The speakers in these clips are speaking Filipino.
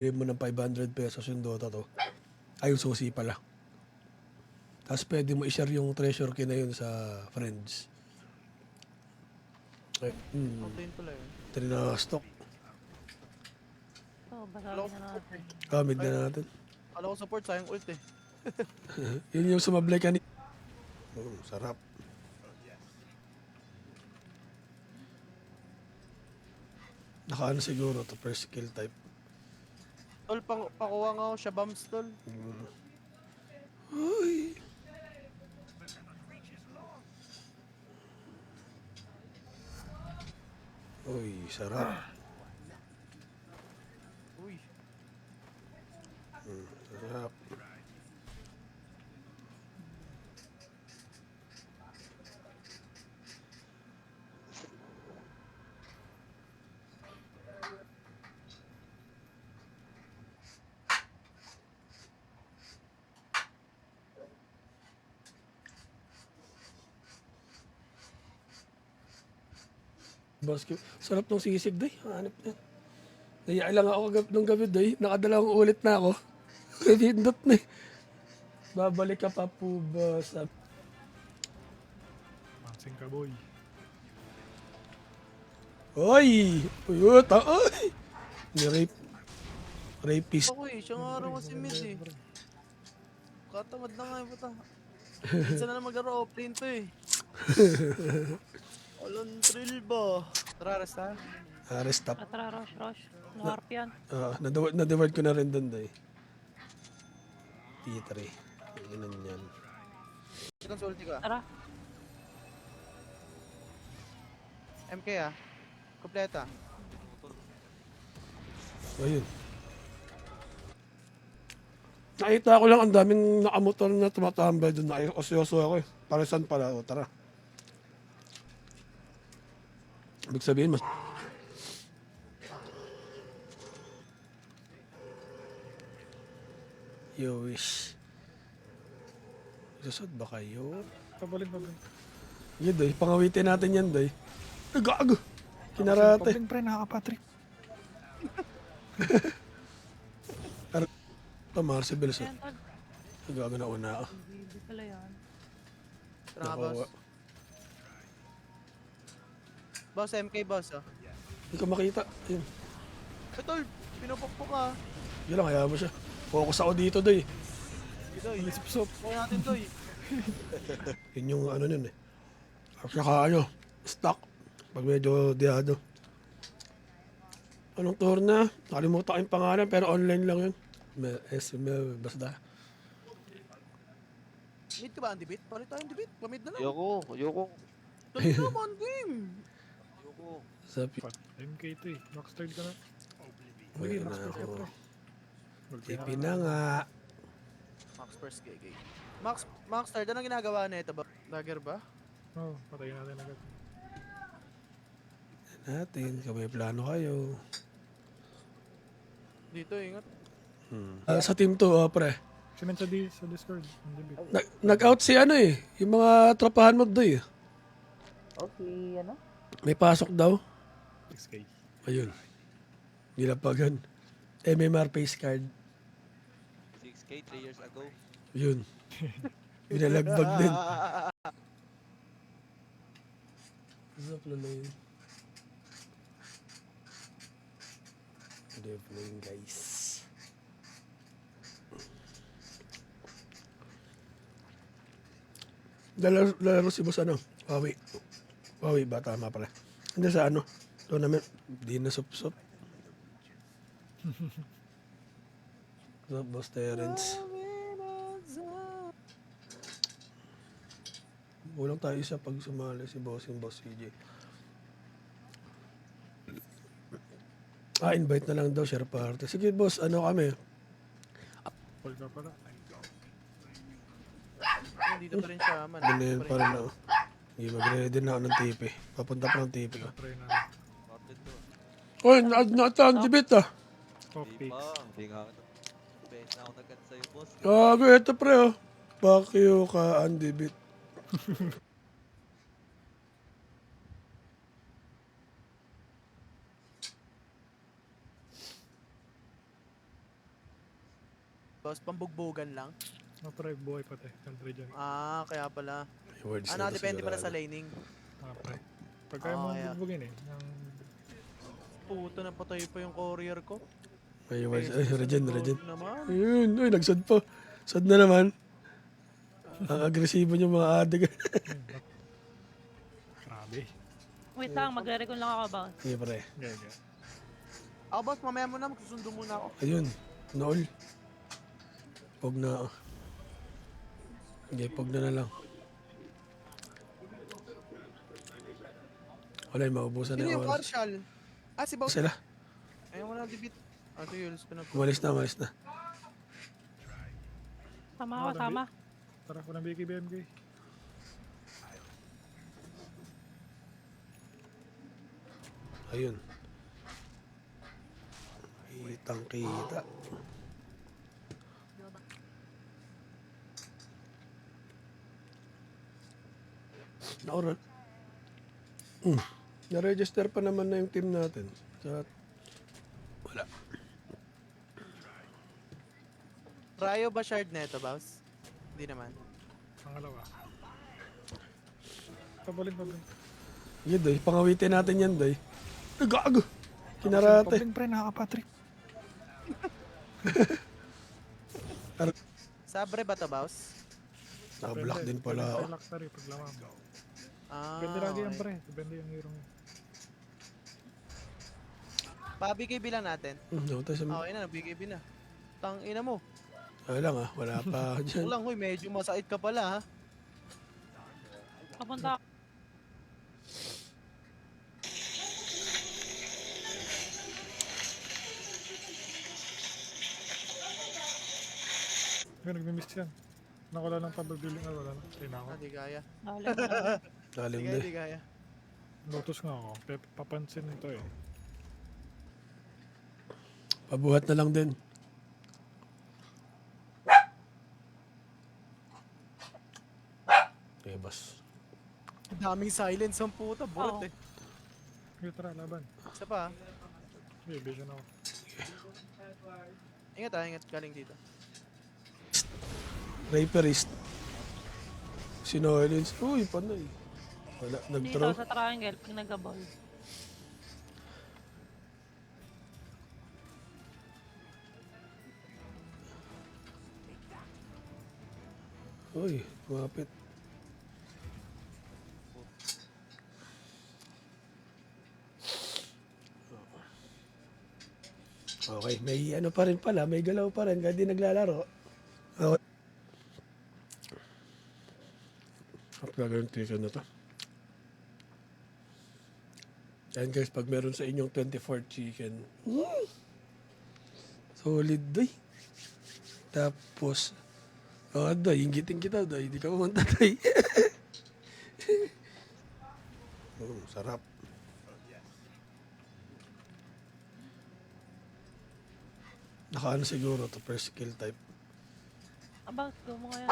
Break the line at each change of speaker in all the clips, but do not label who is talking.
Bigay mo ng 500 pesos yung Dota to. Ay, yung susi pala. Tapos pwede mo i-share yung treasure key na yun sa friends. Ay,
Outline pala yun.
Trina-stock.
Oo, basagin na natin.
Gamit na natin.
Kala ko support, sayang ult eh.
Yun yung sumablay ka ni... sarap. Nakaano siguro to first skill type.
Tol, pakuha nga ako siya bombs, tol.
Uy. Uy, sarap.
Uy.
Sarap. Basket. Sarap ng sisig, day. Hanip na. Naiya lang ako nung gabi, day. Nakadalawang ulit na ako. Pindot na eh. Babalik ka pa po ba sa...
Mansing ka, boy.
Oy! Uyuta! Oy! Ni-rape. Rapist.
Ako eh, siyang araw kasi mid eh. Katamad na nga eh, puta. Minsan na lang maglaro offlane to eh. Walang thrill ba? Tara, resta.
Rest up.
Tara, rush. Harp yan.
Na-divert ko na rin doon, day. T3. Inan yan.
Second ulti ka.
Tara.
MK ah. Kompleta.
Ayun. Nakita ko lang ang daming nakamotor na tumatambay doon. Nakikosyoso ako eh. Para saan pala? O, tara. Ibig sabihin, mas... You wish. Susod ba kayo?
Pabalik.
Yun, day. Pangawitin natin yan, day. Ay, gago! Kinarate.
Pabalik, pre, nakaka-patrick.
Ito, Marcel sa...
Ayan, tol.
Ay, gago na una ako.
Hindi pala yan.
Tara nga, boss. Boss, MK boss oh.
Hindi ko makita. Yun.
Eh, tol, pinupukpok ka.
Yun lang, kaya mo siya. Focus ako dito, day.
Ito eh. Sip-sop. Kaya natin to eh.
Yun yung ano nun eh. Saka ano, stock. Pag medyo diado. Anong tour na? Nakalimutan ko yung pangalan pero online lang yun. Basta.
Mid ka ba, Andy Beat? Palit tayo, Andy Beat. Pamid na lang.
Ayoko.
Dali naman, game.
Sa
MK to eh. Max third ka na.
Wala
Max
na
third ka,
ako.
pre.
TP na nga.
Max first gay. Max third, anong ginagawa na ito ba? Dagger ba?
Oo, patayin natin agad.
Natin, kung may plano kayo.
Dito, ingat.
Sa team 2, pre.
Sinend sa Discord. Hindi bit.
Nag-out si ano eh. Yung mga tropahan mo doy.
Okay, ano?
May pasok daw.
6K.
Ayun. Nilapagan. MMR face card.
6K 3 years ago.
Yun. Binalagbag din. What's up, Laloy? Good evening, guys. Lalaro si boss ano? Wawi ba? Tama pala. Hindi sa ano? Tournament. Di na sup-sup. What's up, Boss Terrence? Kulang tayo isa pag sumali si boss yung boss CJ. Invite na lang daw, share party. Sige boss, ano kami?
Call ka pala.
Dito pa rin siya, man.
Binayan pa rin ako. Hindi, mag-ready na ako ng TP. Papunta pa ng TP ko.
Try na.
Sorted to.
Uy, na-tangibit ah.
Top
Di
picks.
pa. Hindi nga ako. Best na ako nagkat sa'yo, boss.
Gago, eto pre oh. Fuck you ka, Andy Bit.
Boss, pambugbugan lang.
No, pre, buhay pa tayo. Country dyan.
Ah, kaya pala.
May words
Ah,
na to
nakadepende pala sa
sigurado.
laning.
Pre. Pag kaya mo
kaya.
bugbugin eh. Yung
Puto na patay pa yung courier ko.
May words. Ay, regen.
Naman.
Ayun, uy, nagsad pa. Sad na naman. Ang agresibo niyo mga adik.
grabe.
Wait lang, magre-recon lang ako ba?
Sige pre.
Gaga.
Ako boss, mamaya mo na. Magsusundo muna ako.
Ayun. Nool. Pog na ako. Sige, pog na lang. Wala yung maubusan
Sino
na
yung
yung oras.
partial? Ah, si Boss.
Sila.
Ayaw mo na debit. Ah, ito Yules ko na po.
Umalis na.
Tama ako, tama.
Tara ko ng BK BMK.
Ayun. Kitang kita. Naoral. Na-register pa naman na yung team natin. Sa wala.
Rayo ba shard neto, boss? Hindi naman.
Pangalawa. Pabalik.
Yun, Doy. Pangawitin natin yan, Doy. Gago. Kinarate.
Pabalik, pre, nakaka-Patrick.
Sabre ba to, boss?
Naka-block din pala ako.
Luxury, paglamam.
Ah,
Depende lagi yan,
okay.
pre. Depende yung hero mo.
Pabigay bilang natin.
Nautay sa...
Okay na, nagbigay na. Tang ina mo.
Ay lang ah. Wala pa ako dyan.
Lang, huy, medyo masait ka pala, ha?
Papunta ako.
Ngayon, nagmi-miss yan. Nakula ng pababiling na wala na. Tayo na ako.
Ah, di kaya.
Dali, dali.
Lalim
Di
na
kaya,
eh.
di kaya.
Lotus nga ako. Papansin nito eh.
Pabuhat na lang din. Okay, boss.
Daming silence ang puta, burot
Oo.
eh.
Okay, tara, laban.
Isa pa, ha?
Okay, vision ako.
Ingat ingat galing dito.
Raperist. Sinolins. Uy, panay. Wala,
Dito
nag-throw.
sa triangle, pag nag-ball.
Uy, kumapit. Okay, may ano pa rin pala, may galaw pa rin, kahit di naglalaro. Okay. At gagawin ticket na to. Yan guys, pag meron sa inyong 24 chicken, solid day. Tapos, day, inggitin kita, day. Hindi ka pumunta, day. Sarap. Nakaano siguro to first skill type.
Aba, go mo ngayon.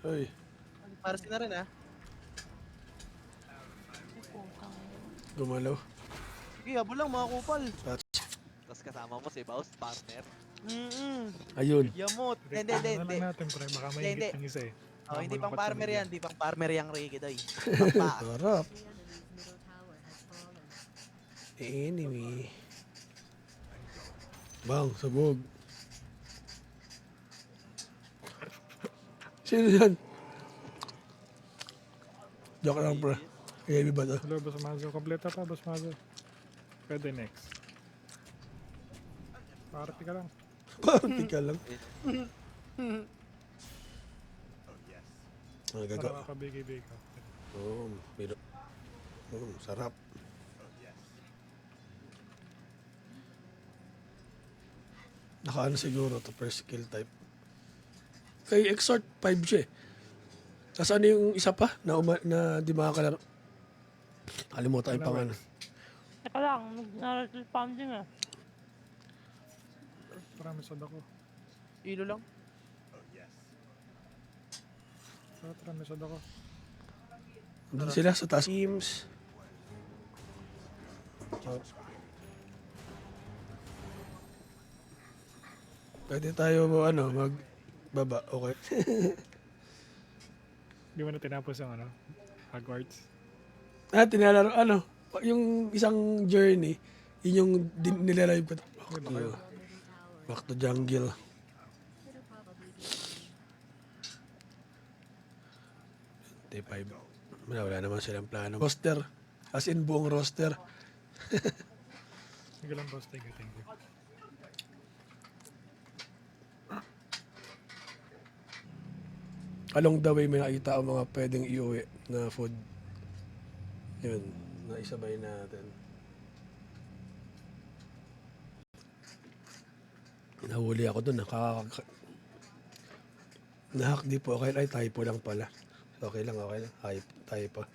Ay,
Para na rin, ha?
Ay, putang ina.
gumalaw.
Sige, habol lang mga kupal.
Tapos kasama mo si Baus, partner.
Ayun.
Yamot. Hindi,
Ano
hindi.
lang natin, pre. Baka may
Hindi,
higit ng isa eh.
Oh, hindi
Baka
pang
malungkot sa
farmer
media.
yan. Hindi pang farmer yung Ricky, doy. Pang
Sarap. Enemy. Bang, sabog. Sino yan? Joke lang, bro. Heavy ba to?
Hello, Boss Mazo. Kompleto pa, Boss Mazo. Pwede next. Party ka lang.
Party ka lang. Ang
Para
gagawa.
makabigay-bigay ka.
Pero, sarap. Nakaano siguro to first skill type. Kay Exort 5 siya eh. Tapos ano yung isa pa na di makakalaro? Kalimutan yung pangalan.
Teka lang, nag-pounding ah.
Marami sad ako.
Ilo lang.
Marami sad ako.
Doon sila sa taas. Teams. Pwede tayo magbaba, okay?
Hindi mo na tinapos yung ano, Hogwarts.
Tinalaro, yung isang journey, yun yung nilalive ko. Back to jungle. Day 5. Wala naman silang plano. Roster. As in buong roster.
Sige lang boss, thank you, thank you.
Along the way may nakita ang mga pwedeng iuwi na food. Yun, naisabay natin. Nahuli ako dun, nahack di po, okay, ay typo lang pala. Okay lang, typo.